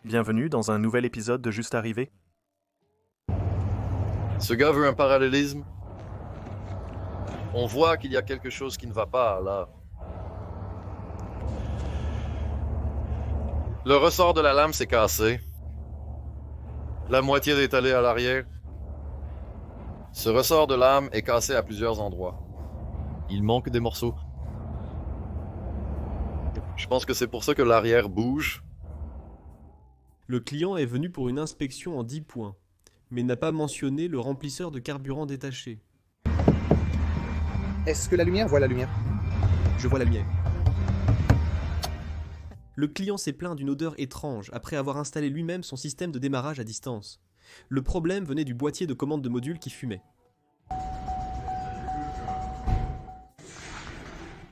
Bienvenue dans un nouvel épisode de Juste Arrivé. Ce gars veut un parallélisme. On voit qu'il y a quelque chose qui ne va pas là. Le ressort de la lame s'est cassé. La moitié est allée à l'arrière. Ce ressort de lame est cassé à plusieurs endroits. Il manque des morceaux. Je pense que c'est pour ça que l'arrière bouge. Le client est venu pour une inspection en 10 points, mais n'a pas mentionné le remplisseur de carburant détaché. Est-ce que la lumière voit la lumière? Je vois la lumière. Le client s'est plaint d'une odeur étrange après avoir installé lui-même son système de démarrage à distance. Le problème venait du boîtier de commande de module qui fumait.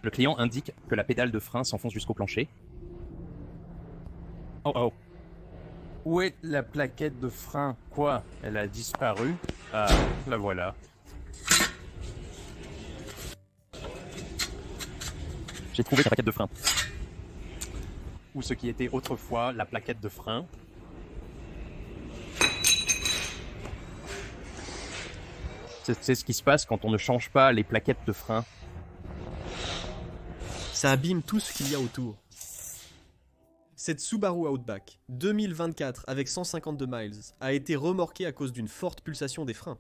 Le client indique que la pédale de frein s'enfonce jusqu'au plancher. Oh. Où est la plaquette de frein? Quoi? Elle a disparu? Ah, la voilà. J'ai trouvé la plaquette de frein. Ou ce qui était autrefois la plaquette de frein. C'est ce qui se passe quand on ne change pas les plaquettes de frein. Ça abîme tout ce qu'il y a autour. Cette Subaru Outback, 2024 avec 152 miles, a été remorquée à cause d'une forte pulsation des freins.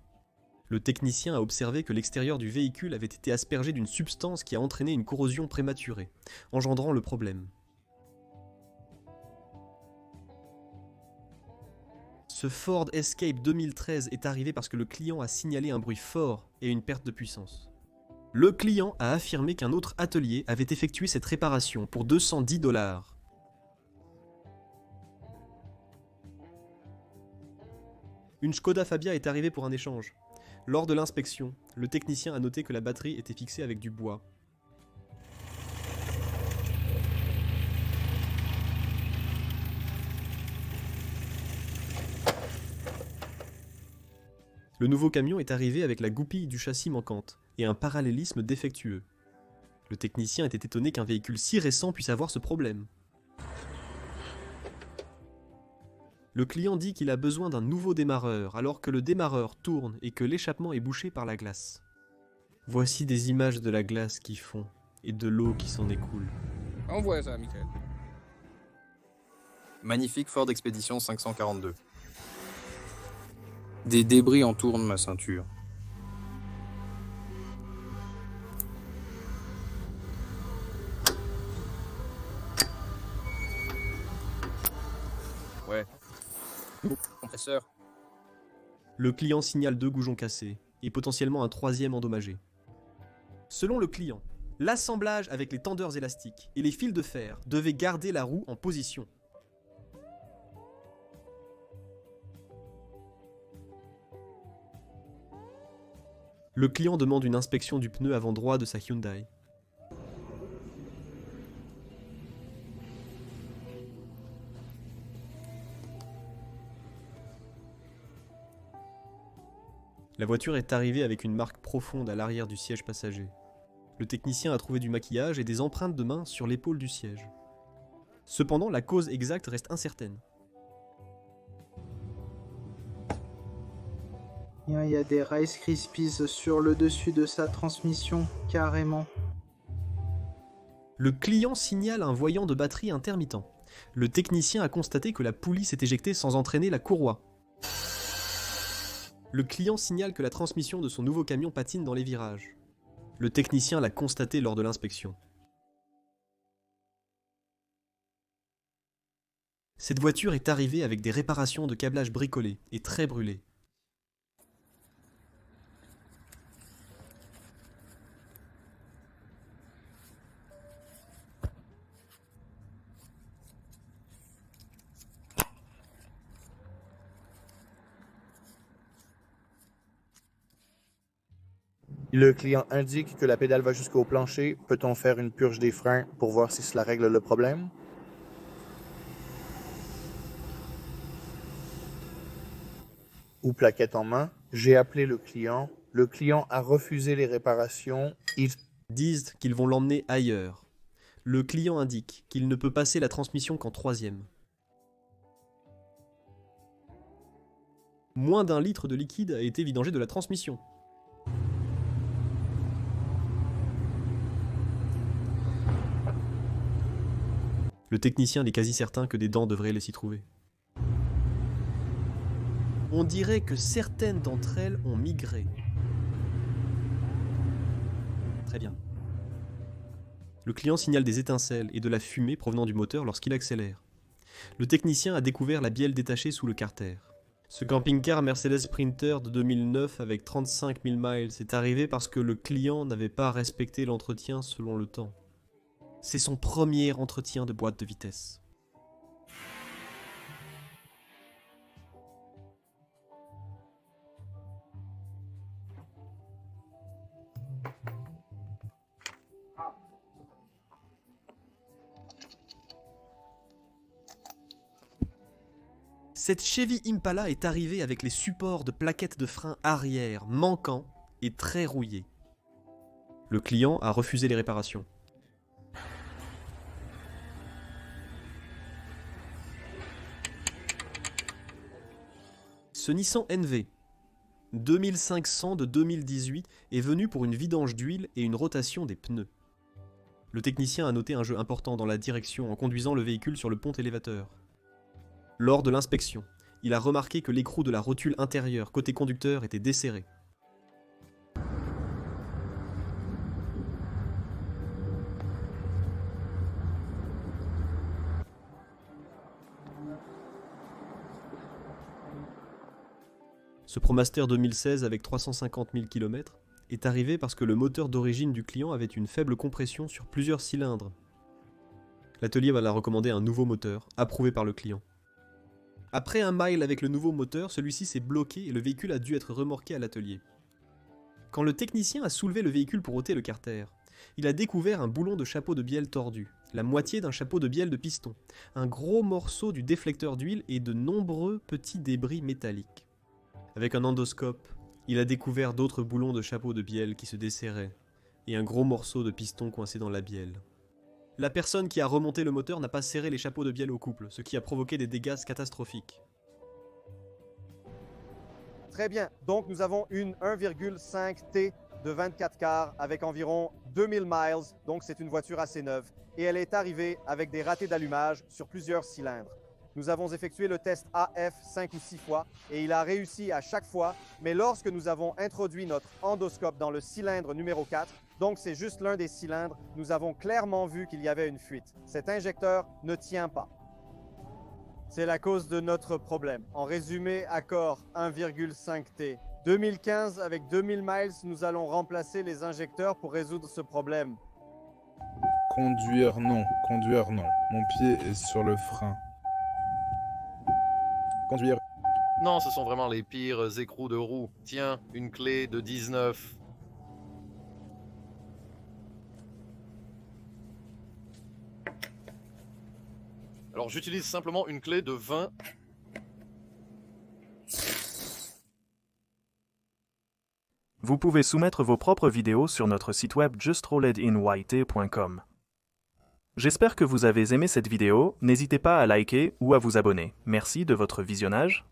Le technicien a observé que l'extérieur du véhicule avait été aspergé d'une substance qui a entraîné une corrosion prématurée, engendrant le problème. Ce Ford Escape 2013 est arrivé parce que le client a signalé un bruit fort et une perte de puissance. Le client a affirmé qu'un autre atelier avait effectué cette réparation pour $210. Une Skoda Fabia est arrivée pour un échange. Lors de l'inspection, le technicien a noté que la batterie était fixée avec du bois. Le nouveau camion est arrivé avec la goupille du châssis manquante et un parallélisme défectueux. Le technicien était étonné qu'un véhicule si récent puisse avoir ce problème. Le client dit qu'il a besoin d'un nouveau démarreur alors que le démarreur tourne et que l'échappement est bouché par la glace. Voici des images de la glace qui fond et de l'eau qui s'en écoule. Envoie ça, Michael. Magnifique Ford Expedition 542. Des débris entourent ma ceinture. Ouais. Compresseur. Le client signale 2 goujons cassés et potentiellement un 3e endommagé. Selon le client, l'assemblage avec les tendeurs élastiques et les fils de fer devait garder la roue en position. Le client demande une inspection du pneu avant droit de sa Hyundai. La voiture est arrivée avec une marque profonde à l'arrière du siège passager. Le technicien a trouvé du maquillage et des empreintes de main sur l'épaule du siège. Cependant, la cause exacte reste incertaine. Il y a des Rice Krispies sur le dessus de sa transmission, carrément. Le client signale un voyant de batterie intermittent. Le technicien a constaté que la poulie s'est éjectée sans entraîner la courroie. Le client signale que la transmission de son nouveau camion patine dans les virages. Le technicien l'a constaté lors de l'inspection. Cette voiture est arrivée avec des réparations de câblage bricolés et très brûlés. Le client indique que la pédale va jusqu'au plancher. Peut-on faire une purge des freins pour voir si cela règle le problème? Ou plaquette en main. J'ai appelé le client. Le client a refusé les réparations. Ils Disent qu'ils vont l'emmener ailleurs. Le client indique qu'il ne peut passer la transmission qu'en 3e. Moins d'1 litre de liquide a été vidangé de la transmission. Le technicien est quasi certain que des dents devraient s'y trouver. On dirait que certaines d'entre elles ont migré. Très bien. Le client signale des étincelles et de la fumée provenant du moteur lorsqu'il accélère. Le technicien a découvert la bielle détachée sous le carter. Ce camping-car Mercedes Sprinter de 2009 avec 35 000 miles est arrivé parce que le client n'avait pas respecté l'entretien selon le temps. C'est son premier entretien de boîte de vitesse. Cette Chevy Impala est arrivée avec les supports de plaquettes de frein arrière manquants et très rouillés. Le client a refusé les réparations. Ce Nissan NV 2500 de 2018 est venu pour une vidange d'huile et une rotation des pneus. Le technicien a noté un jeu important dans la direction en conduisant le véhicule sur le pont élévateur. Lors de l'inspection, il a remarqué que l'écrou de la rotule intérieure côté conducteur était desserré. Ce ProMaster 2016 avec 350 000 km est arrivé parce que le moteur d'origine du client avait une faible compression sur plusieurs cylindres. L'atelier va recommander un nouveau moteur, approuvé par le client. Après un mile avec le nouveau moteur, celui-ci s'est bloqué et le véhicule a dû être remorqué à l'atelier. Quand le technicien a soulevé le véhicule pour ôter le carter, il a découvert un boulon de chapeau de bielle tordu, la moitié d'un chapeau de bielle de piston, un gros morceau du déflecteur d'huile et de nombreux petits débris métalliques. Avec un endoscope, il a découvert d'autres boulons de chapeau de bielle qui se desserraient, et un gros morceau de piston coincé dans la bielle. La personne qui a remonté le moteur n'a pas serré les chapeaux de bielle au couple, ce qui a provoqué des dégâts catastrophiques. Très bien, donc nous avons une 1,5 T de 24 quarts avec environ 2000 miles, donc c'est une voiture assez neuve, et elle est arrivée avec des ratés d'allumage sur plusieurs cylindres. Nous avons effectué le test AF 5 ou 6 fois et il a réussi à chaque fois, mais lorsque nous avons introduit notre endoscope dans le cylindre numéro 4, donc c'est juste l'un des cylindres, nous avons clairement vu qu'il y avait une fuite. Cet injecteur ne tient pas. C'est la cause de notre problème. En résumé, accord 1,5 T. 2015, avec 2000 miles, nous allons remplacer les injecteurs pour résoudre ce problème. Conduire non, mon pied est sur le frein. Conduire. Non, ce sont vraiment les pires écrous de roue. Tiens, une clé de 19. Alors j'utilise simplement une clé de 20. Vous pouvez soumettre vos propres vidéos sur notre site web justrolledinYT.com. J'espère que vous avez aimé cette vidéo, n'hésitez pas à liker ou à vous abonner. Merci de votre visionnage.